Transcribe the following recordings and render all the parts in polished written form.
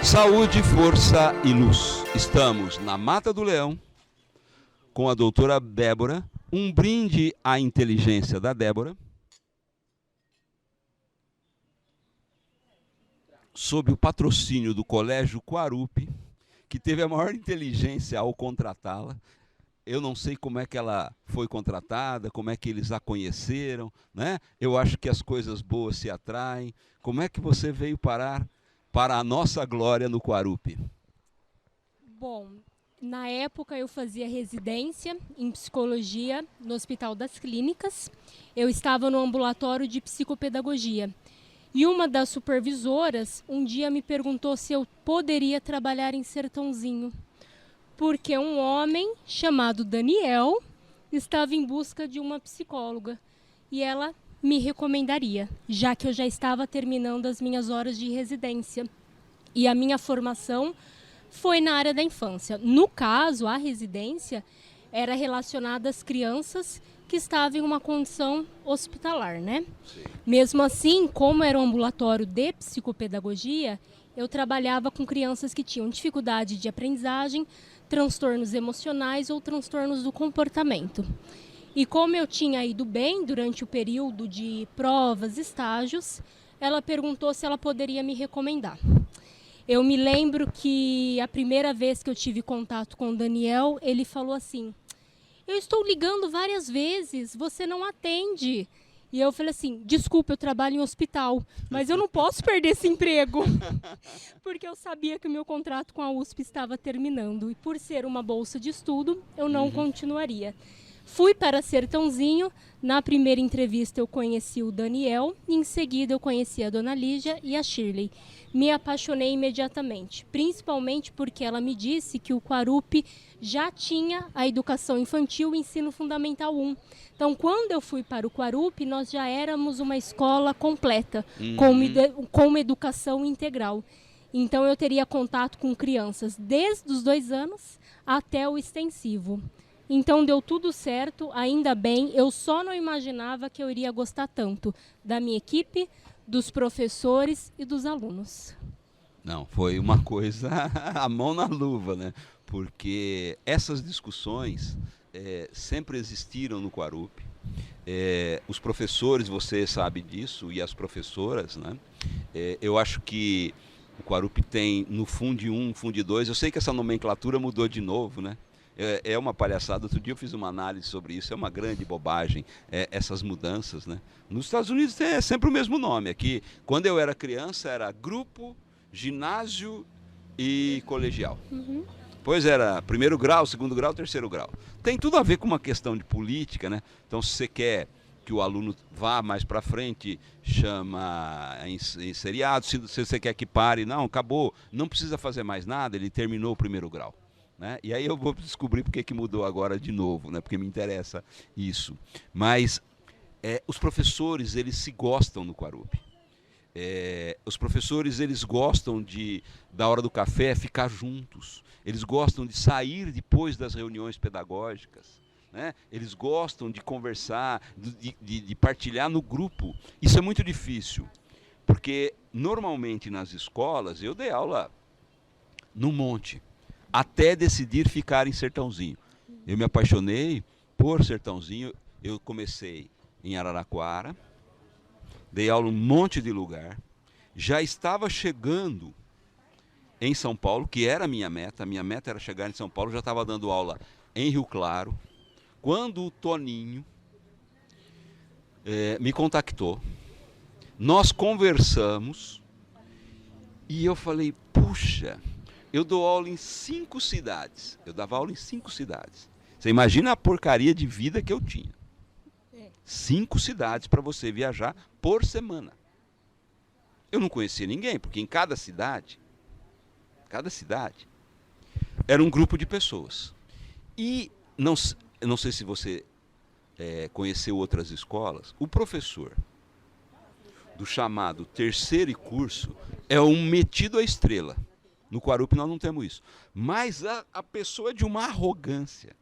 Saúde, força e luz. Estamos na Mata do Leão com a doutora Débora. Um brinde à inteligência da Débora. Sob o patrocínio do Colégio Quarupi, que teve a maior inteligência ao contratá-la. Eu não sei como é que ela foi contratada, como é que eles a conheceram, né? Eu acho que as coisas boas se atraem. Como é que você veio parar para a nossa glória no Quarupi? Bom, na época eu fazia residência em psicologia no Hospital das Clínicas. Eu estava no ambulatório de psicopedagogia. E uma das supervisoras um dia me perguntou se eu poderia trabalhar em Sertãozinho, porque um homem chamado Daniel estava em busca de uma psicóloga e ela me recomendaria, já que eu já estava terminando as minhas horas de residência. E a minha formação foi na área da infância. No caso, a residência era relacionada às crianças que estavam em uma condição hospitalar, né? Sim. Mesmo assim, como era um ambulatório de psicopedagogia, eu trabalhava com crianças que tinham dificuldade de aprendizagem, transtornos emocionais ou transtornos do comportamento. E como eu tinha ido bem durante o período de provas, estágios, ela perguntou se ela poderia me recomendar. Eu me lembro que a primeira vez que eu tive contato com o Daniel, ele falou assim: eu estou ligando várias vezes, você não atende. E eu falei assim: desculpa, eu trabalho em hospital, mas eu não posso perder esse emprego. Porque eu sabia que o meu contrato com a USP estava terminando. E por ser uma bolsa de estudo, eu não continuaria. Fui para Sertãozinho. Na primeira entrevista eu conheci o Daniel. E em seguida eu conheci a Dona Lígia e a Shirley. Me apaixonei imediatamente, principalmente porque ela me disse que o Quarupi já tinha a educação infantil e ensino fundamental 1. Então, quando eu fui para o Quarupi, nós já éramos uma escola completa, com uma educação integral. Então, eu teria contato com crianças desde os 2 anos até o extensivo. Então, deu tudo certo, ainda bem. Eu só não imaginava que eu iria gostar tanto da minha equipe, dos professores e dos alunos. Não, foi uma coisa a mão na luva, né? Porque essas discussões sempre existiram no Quarupi. Os professores, você sabe disso, e as professoras, né? Eu acho que o Quarupi tem no Fundi 1, Fundi 2, eu sei que essa nomenclatura mudou de novo, né? É uma palhaçada. Outro dia eu fiz uma análise sobre isso. É uma grande bobagem, essas mudanças, né? Nos Estados Unidos é sempre o mesmo nome. Aqui, quando eu era criança, era grupo, ginásio e colegial. Pois era primeiro grau, segundo grau, terceiro grau. Tem tudo a ver com uma questão de política, né? Então, se você quer que o aluno vá mais para frente, chama em seriado. Se você quer que pare, não, acabou, não precisa fazer mais nada, ele terminou o primeiro grau. Né? E aí eu vou descobrir porque que mudou agora de novo, né? Porque me interessa isso. Mas os professores, eles se gostam no Quarupi. Os professores, eles gostam da hora do café, ficar juntos. Eles gostam de sair depois das reuniões pedagógicas. Né? Eles gostam de conversar, de partilhar no grupo. Isso é muito difícil, porque normalmente nas escolas, eu dei aula no monte, até decidir ficar em Sertãozinho. Eu me apaixonei por Sertãozinho. Eu comecei em Araraquara, dei aula em um monte de lugar, já estava chegando em São Paulo, que era a minha meta era chegar em São Paulo, já estava dando aula em Rio Claro, quando o Toninho me contactou, nós conversamos, e eu falei: puxa, eu dou aula em 5 cidades. Eu dava aula em 5 cidades. Você imagina a porcaria de vida que eu tinha. 5 cidades para você viajar por semana. Eu não conhecia ninguém, porque em cada cidade, era um grupo de pessoas. E não sei se você conheceu outras escolas, o professor do chamado terceiro curso é um metido à estrela. No Quarupi nós não temos isso. Mas a pessoa é de uma arrogância.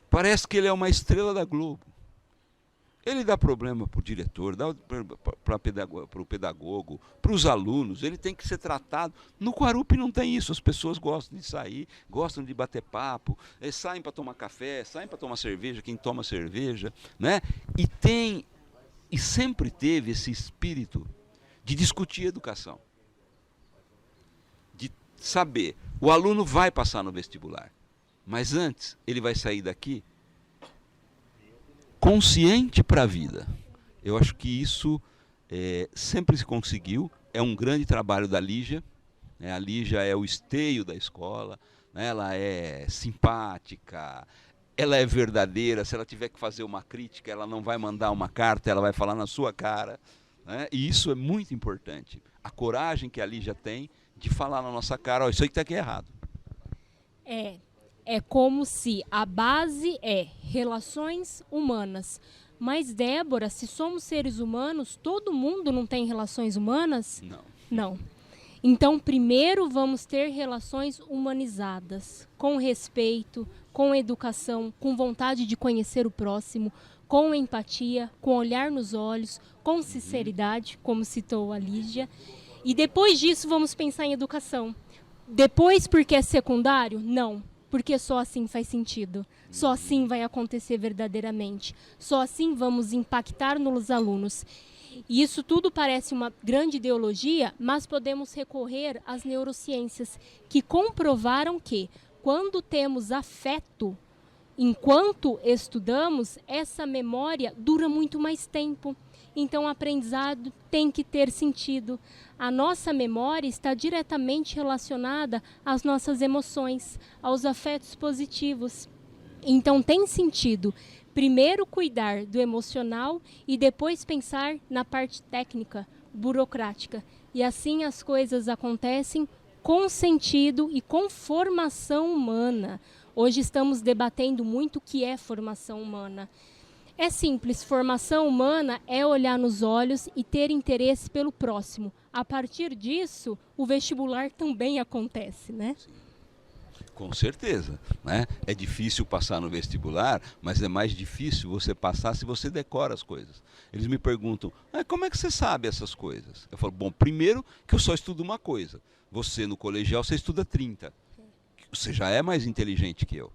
Parece que ele é uma estrela da Globo. Ele dá problema para o diretor, dá para o pedagogo, para os alunos, ele tem que ser tratado. No Quarup não tem isso, as pessoas gostam de sair, gostam de bater papo, saem para tomar café, saem para tomar cerveja, quem toma cerveja, né? E sempre teve esse espírito de discutir educação, de saber, o aluno vai passar no vestibular, mas antes ele vai sair daqui consciente para a vida. Eu acho que isso sempre se conseguiu, é um grande trabalho da Lígia, né? A Lígia é o esteio da escola, né? Ela é simpática, ela é verdadeira, se ela tiver que fazer uma crítica, ela não vai mandar uma carta, ela vai falar na sua cara, né? E isso é muito importante, a coragem que a Lígia tem de falar na nossa cara, oh, isso aí que está aqui errado. É como se a base é relações humanas. Mas, Débora, se somos seres humanos, todo mundo não tem relações humanas? Não. Não. Então, primeiro vamos ter relações humanizadas, com respeito, com educação, com vontade de conhecer o próximo, com empatia, com olhar nos olhos, com sinceridade, como citou a Lígia. E depois disso vamos pensar em educação. Depois, porque é secundário? Não. Porque só assim faz sentido, só assim vai acontecer verdadeiramente, só assim vamos impactar nos alunos. E isso tudo parece uma grande ideologia, mas podemos recorrer às neurociências, que comprovaram que, quando temos afeto, enquanto estudamos, essa memória dura muito mais tempo. Então, o aprendizado tem que ter sentido. A nossa memória está diretamente relacionada às nossas emoções, aos afetos positivos. Então, tem sentido primeiro cuidar do emocional e depois pensar na parte técnica, burocrática. E assim as coisas acontecem com sentido e com formação humana. Hoje estamos debatendo muito o que é formação humana. É simples, formação humana é olhar nos olhos e ter interesse pelo próximo. A partir disso, o vestibular também acontece, né? Sim. Com certeza, né? É difícil passar no vestibular, mas é mais difícil você passar se você decora as coisas. Eles me perguntam, como é que você sabe essas coisas? Eu falo, bom, primeiro que eu só estudo uma coisa. Você no colegial, você estuda 30. Você já é mais inteligente que eu.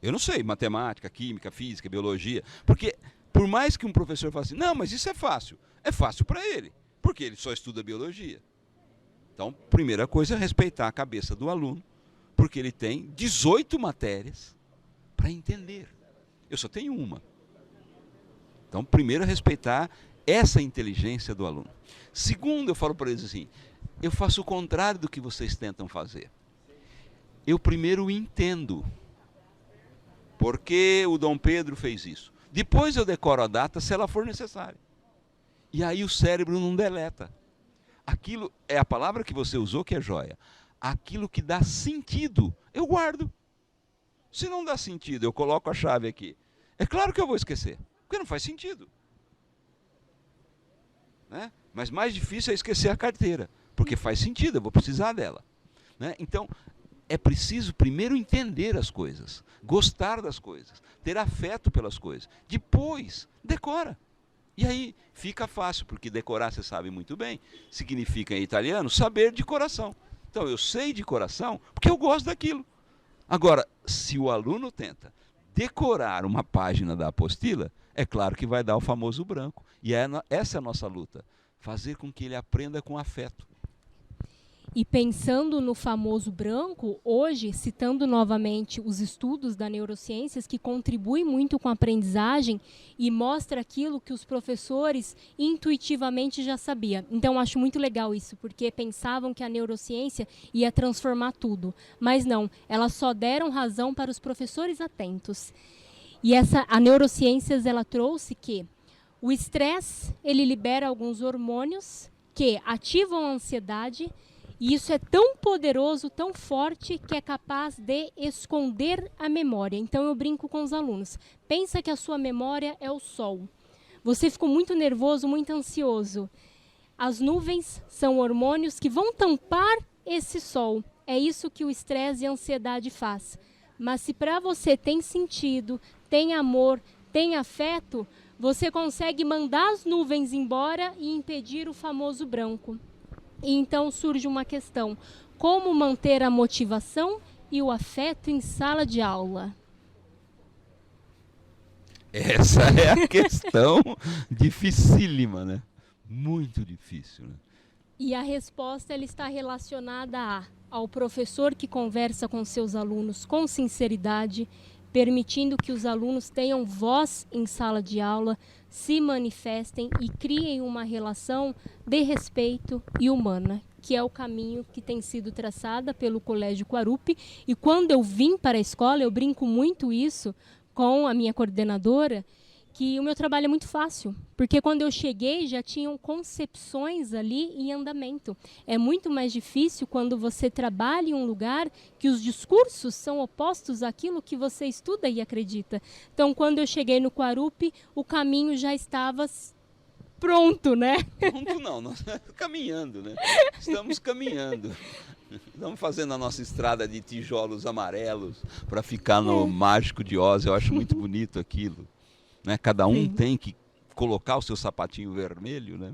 Eu não sei matemática, química, física, biologia, porque por mais que um professor fale assim, não, mas isso é fácil para ele, porque ele só estuda biologia. Então, primeira coisa é respeitar a cabeça do aluno, porque ele tem 18 matérias para entender. Eu só tenho uma. Então, primeiro é respeitar essa inteligência do aluno. Segundo, eu falo para eles assim, eu faço o contrário do que vocês tentam fazer. Eu primeiro entendo. Porque o Dom Pedro fez isso. Depois eu decoro a data se ela for necessária. E aí o cérebro não deleta. Aquilo é a palavra que você usou que é joia. Aquilo que dá sentido, eu guardo. Se não dá sentido, eu coloco a chave aqui. É claro que eu vou esquecer, porque não faz sentido. Né? Mas mais difícil é esquecer a carteira, porque faz sentido, eu vou precisar dela. Né? Então, é preciso primeiro entender as coisas, gostar das coisas, ter afeto pelas coisas. Depois, decora. E aí fica fácil, porque decorar, você sabe muito bem, significa em italiano saber de coração. Então eu sei de coração porque eu gosto daquilo. Agora, se o aluno tenta decorar uma página da apostila, é claro que vai dar o famoso branco. E essa é a nossa luta, fazer com que ele aprenda com afeto. E pensando no famoso branco, hoje, citando novamente os estudos da neurociências, que contribuem muito com a aprendizagem e mostra aquilo que os professores intuitivamente já sabiam. Então, acho muito legal isso, porque pensavam que a neurociência ia transformar tudo. Mas não, elas só deram razão para os professores atentos. E a neurociências, ela trouxe que o estresse, ele libera alguns hormônios que ativam a ansiedade. E isso é tão poderoso, tão forte, que é capaz de esconder a memória. Então, eu brinco com os alunos. Pensa que a sua memória é o sol. Você ficou muito nervoso, muito ansioso. As nuvens são hormônios que vão tampar esse sol. É isso que o estresse e a ansiedade faz. Mas se para você tem sentido, tem amor, tem afeto, você consegue mandar as nuvens embora e impedir o famoso branco. E então surge uma questão: como manter a motivação e o afeto em sala de aula? Essa é a questão dificílima, né? Muito difícil, né? E a resposta ela está relacionada ao professor que conversa com seus alunos com sinceridade, permitindo que os alunos tenham voz em sala de aula, se manifestem e criem uma relação de respeito e humana, que é o caminho que tem sido traçada pelo Colégio Quarupi. E quando eu vim para a escola, eu brinco muito isso com a minha coordenadora, que o meu trabalho é muito fácil, porque quando eu cheguei já tinham concepções ali em andamento. É muito mais difícil quando você trabalha em um lugar que os discursos são opostos àquilo que você estuda e acredita. Então, quando eu cheguei no Quarupi, o caminho já estava pronto, né? Pronto não, nós estamos caminhando, né? Estamos caminhando. Estamos fazendo a nossa estrada de tijolos amarelos para ficar no Mágico de Oz. Eu acho muito bonito aquilo. Né? Cada um tem que colocar o seu sapatinho vermelho, né?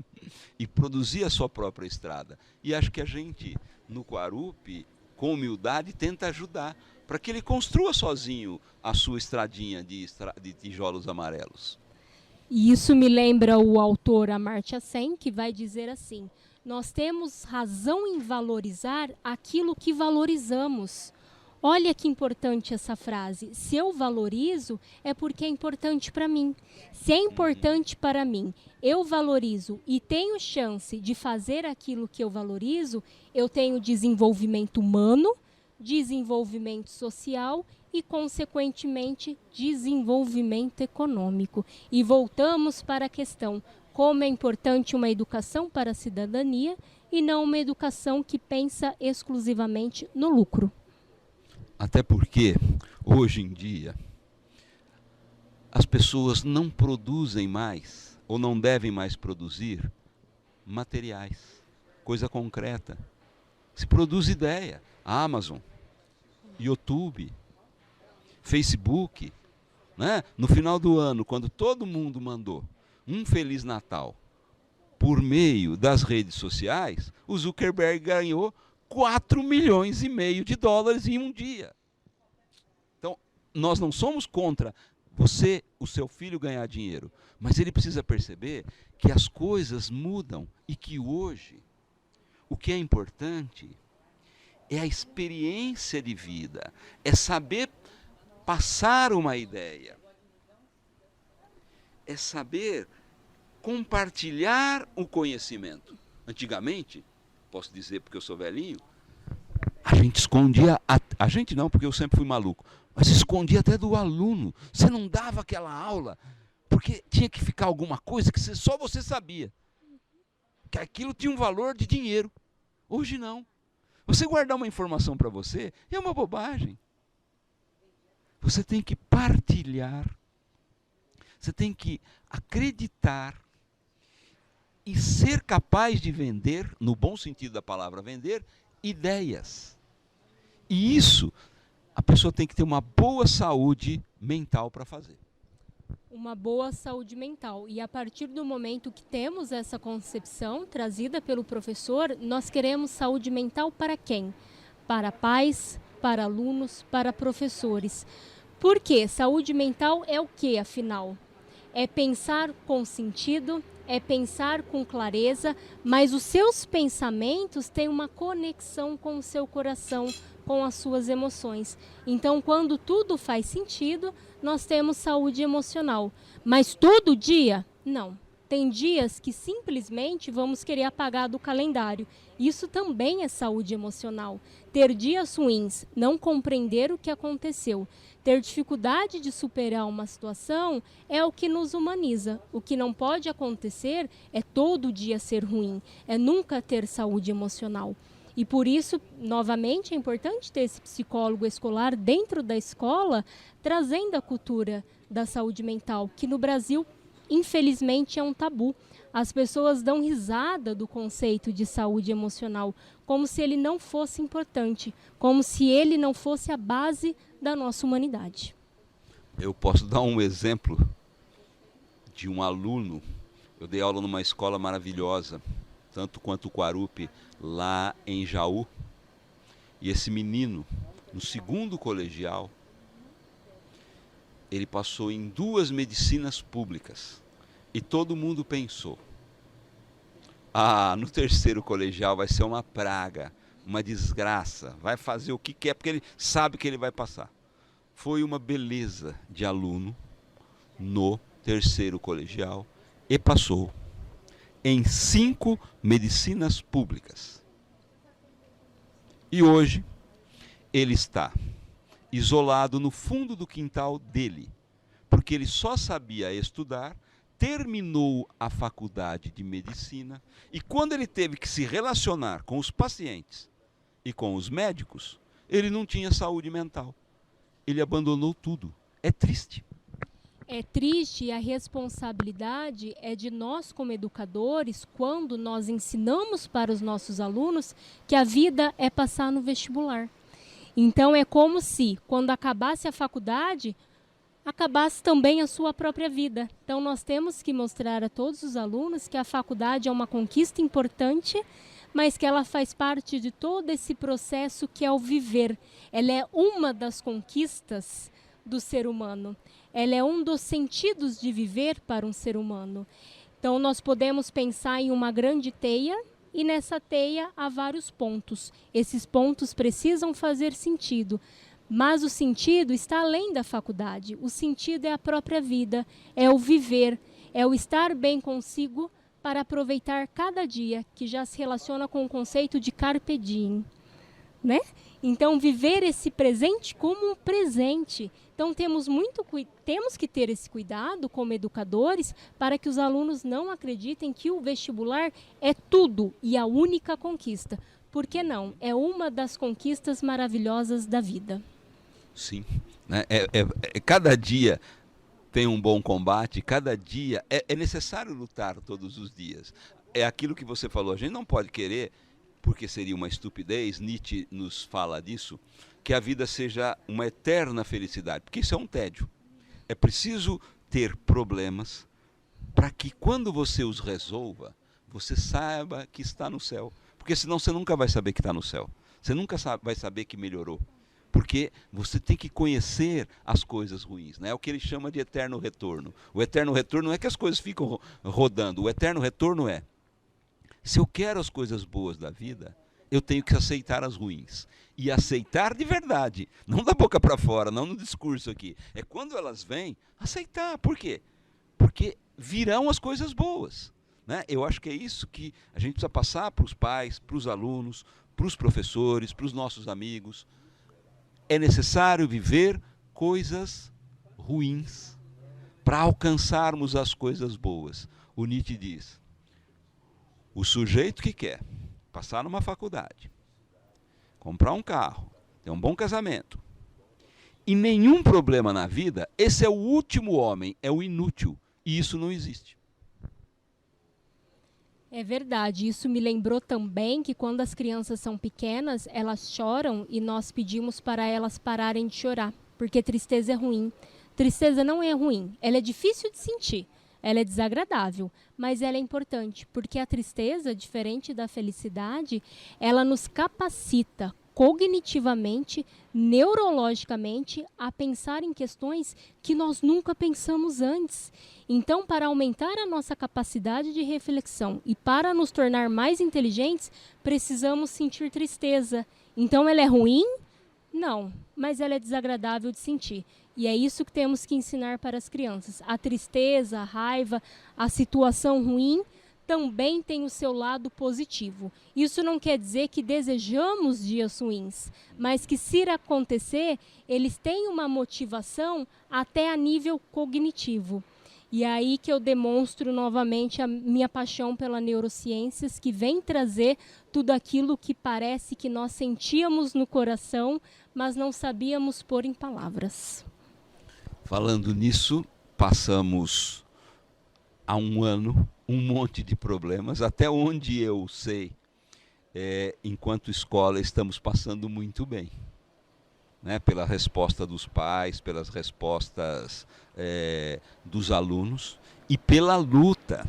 E produzir a sua própria estrada. E acho que a gente, no Quarupi, com humildade, tenta ajudar para que ele construa sozinho a sua estradinha de tijolos amarelos. E isso me lembra o autor Amartya Sen, que vai dizer assim: nós temos razão em valorizar aquilo que valorizamos. Olha que importante essa frase. Se eu valorizo, é porque é importante para mim. Se é importante para mim, eu valorizo e tenho chance de fazer aquilo que eu valorizo, eu tenho desenvolvimento humano, desenvolvimento social e, consequentemente, desenvolvimento econômico. E voltamos para a questão: como é importante uma educação para a cidadania e não uma educação que pensa exclusivamente no lucro. Até porque, hoje em dia, as pessoas não produzem mais, ou não devem mais produzir, materiais, coisa concreta. Se produz ideia. Amazon, YouTube, Facebook, né? No final do ano, quando todo mundo mandou um Feliz Natal por meio das redes sociais, o Zuckerberg ganhou 4,5 milhões de dólares em um dia. Então, nós não somos contra você, o seu filho, ganhar dinheiro, mas ele precisa perceber que as coisas mudam e que hoje o que é importante é a experiência de vida, é saber passar uma ideia, é saber compartilhar o conhecimento. Antigamente, posso dizer porque eu sou velhinho, a gente escondia, a gente não, porque eu sempre fui maluco, mas escondia até do aluno. Você não dava aquela aula, porque tinha que ficar alguma coisa que só você sabia. Que aquilo tinha um valor de dinheiro. Hoje não. Você guardar uma informação para você é uma bobagem. Você tem que partilhar, você tem que acreditar e ser capaz de vender, no bom sentido da palavra vender, ideias. E isso, a pessoa tem que ter uma boa saúde mental para fazer. Uma boa saúde mental. E a partir do momento que temos essa concepção trazida pelo professor, nós queremos saúde mental para quem? Para pais, para alunos, para professores. Por quê? Saúde mental é o que, afinal? É pensar com sentido, é pensar com clareza, mas os seus pensamentos têm uma conexão com o seu coração, com as suas emoções. Então, quando tudo faz sentido, nós temos saúde emocional. Mas todo dia? Não. Tem dias que simplesmente vamos querer apagar do calendário. Isso também é saúde emocional. Ter dias ruins, não compreender o que aconteceu, ter dificuldade de superar uma situação é o que nos humaniza. O que não pode acontecer é todo dia ser ruim, é nunca ter saúde emocional. E por isso, novamente, é importante ter esse psicólogo escolar dentro da escola, trazendo a cultura da saúde mental, que no Brasil, infelizmente, é um tabu. As pessoas dão risada do conceito de saúde emocional, como se ele não fosse importante, como se ele não fosse a base da nossa humanidade. Eu posso dar um exemplo de um aluno. Eu dei aula numa escola maravilhosa, tanto quanto o Quarupi, lá em Jaú. E esse menino, no segundo colegial, ele passou em 2 medicinas públicas. E todo mundo pensou, no terceiro colegial vai ser uma praga, uma desgraça, vai fazer o que quer, porque ele sabe que ele vai passar. Foi uma beleza de aluno no terceiro colegial e passou em 5 medicinas públicas. E hoje ele está isolado no fundo do quintal dele, porque ele só sabia estudar, terminou a faculdade de medicina e quando ele teve que se relacionar com os pacientes e com os médicos, ele não tinha saúde mental. Ele abandonou tudo. É triste. É triste, e a responsabilidade é de nós como educadores, quando nós ensinamos para os nossos alunos que a vida é passar no vestibular. Então é como se, quando acabasse a faculdade, acabasse também a sua própria vida. Então nós temos que mostrar a todos os alunos que a faculdade é uma conquista importante, mas que ela faz parte de todo esse processo que é o viver. Ela é uma das conquistas do ser humano. Ela é um dos sentidos de viver para um ser humano. Então nós podemos pensar em uma grande teia, e nessa teia há vários pontos. Esses pontos precisam fazer sentido, mas o sentido está além da faculdade. O sentido é a própria vida, é o viver, é o estar bem consigo para aproveitar cada dia, que já se relaciona com o conceito de carpe diem, né? Então, viver esse presente como um presente. Então, temos que ter esse cuidado como educadores para que os alunos não acreditem que o vestibular é tudo e a única conquista. Por que não? É uma das conquistas maravilhosas da vida. Sim. Né? Cada dia tem um bom combate, cada dia é necessário lutar todos os dias. É aquilo que você falou, a gente não pode querer, porque seria uma estupidez, Nietzsche nos fala disso, que a vida seja uma eterna felicidade, porque isso é um tédio. É preciso ter problemas para que quando você os resolva, você saiba que está no céu. Porque senão você nunca vai saber que está no céu. Você nunca vai saber que melhorou. Porque você tem que conhecer as coisas ruins, né? É o que ele chama de eterno retorno. O eterno retorno não é que as coisas ficam rodando, o eterno retorno é: se eu quero as coisas boas da vida, eu tenho que aceitar as ruins. E aceitar de verdade, não da boca para fora, não no discurso aqui. É quando elas vêm, aceitar. Por quê? Porque virão as coisas boas, né? Eu acho que é isso que a gente precisa passar para os pais, para os alunos, para os professores, para os nossos amigos. É necessário viver coisas ruins para alcançarmos as coisas boas. O Nietzsche diz: o sujeito que quer passar numa faculdade, comprar um carro, ter um bom casamento e nenhum problema na vida, esse é o último homem, é o inútil. E isso não existe. É verdade, isso me lembrou também que quando as crianças são pequenas, elas choram e nós pedimos para elas pararem de chorar, porque tristeza é ruim. Tristeza não é ruim, ela é difícil de sentir, ela é desagradável, mas ela é importante, porque a tristeza, diferente da felicidade, ela nos capacita cognitivamente, neurologicamente, a pensar em questões que nós nunca pensamos antes. Então, para aumentar a nossa capacidade de reflexão e para nos tornar mais inteligentes, precisamos sentir tristeza. Então, ela é ruim? Não, mas ela é desagradável de sentir. E é isso que temos que ensinar para as crianças. A tristeza, a raiva, a situação ruim também tem o seu lado positivo. Isso não quer dizer que desejamos dias ruins, mas que, se acontecer, eles têm uma motivação até a nível cognitivo. E é aí que eu demonstro novamente a minha paixão pela neurociências, que vem trazer tudo aquilo que parece que nós sentíamos no coração, mas não sabíamos pôr em palavras. Falando nisso, passamos há um ano um monte de problemas, até onde eu sei, enquanto escola estamos passando muito bem, né? Pela resposta dos pais, pelas respostas dos alunos, e pela luta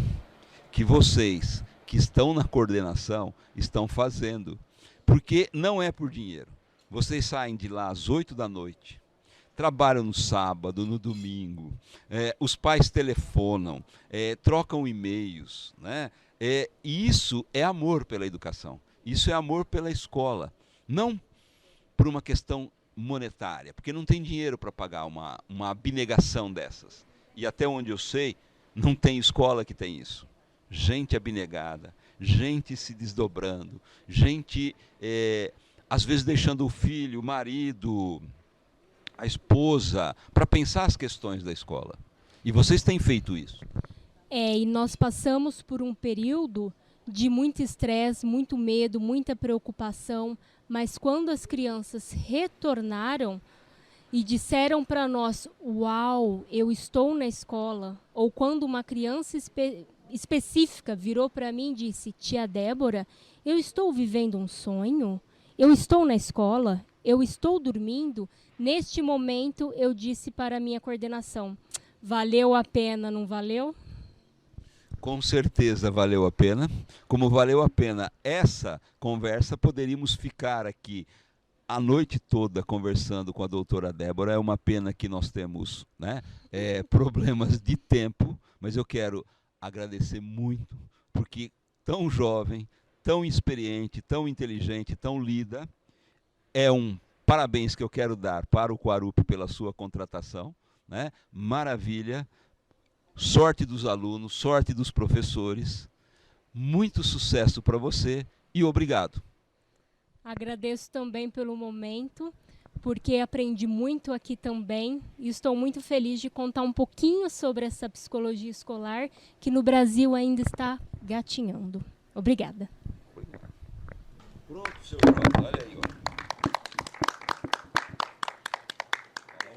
que vocês que estão na coordenação estão fazendo. Porque não é por dinheiro. Vocês saem de lá às 8 da noite, trabalham no sábado, no domingo, os pais telefonam, trocam e-mails, né? E isso é amor pela educação, isso é amor pela escola, não por uma questão monetária, porque não tem dinheiro para pagar uma abnegação dessas. E até onde eu sei, não tem escola que tem isso. Gente abnegada, gente se desdobrando, gente, às vezes deixando o filho, o marido, a esposa, para pensar as questões da escola. E vocês têm feito isso. E nós passamos por um período de muito estresse, muito medo, muita preocupação, mas quando as crianças retornaram e disseram para nós, uau, eu estou na escola, ou quando uma criança específica virou para mim e disse, tia Débora, eu estou vivendo um sonho, eu estou na escola, eu estou dormindo, neste momento eu disse para a minha coordenação, valeu a pena, não valeu? Com certeza valeu a pena. Como valeu a pena essa conversa, poderíamos ficar aqui a noite toda conversando com a doutora Débora. É uma pena que nós temos, né, problemas de tempo, mas eu quero agradecer muito, porque tão jovem, tão experiente, tão inteligente, tão lida, é um parabéns que eu quero dar para o Quarup pela sua contratação, né? Maravilha. Sorte dos alunos, sorte dos professores, muito sucesso para você e obrigado. Agradeço também pelo momento, porque aprendi muito aqui também e estou muito feliz de contar um pouquinho sobre essa psicologia escolar que no Brasil ainda está gatinhando. Obrigada. Pronto, seu Jorge, olha aí, ó.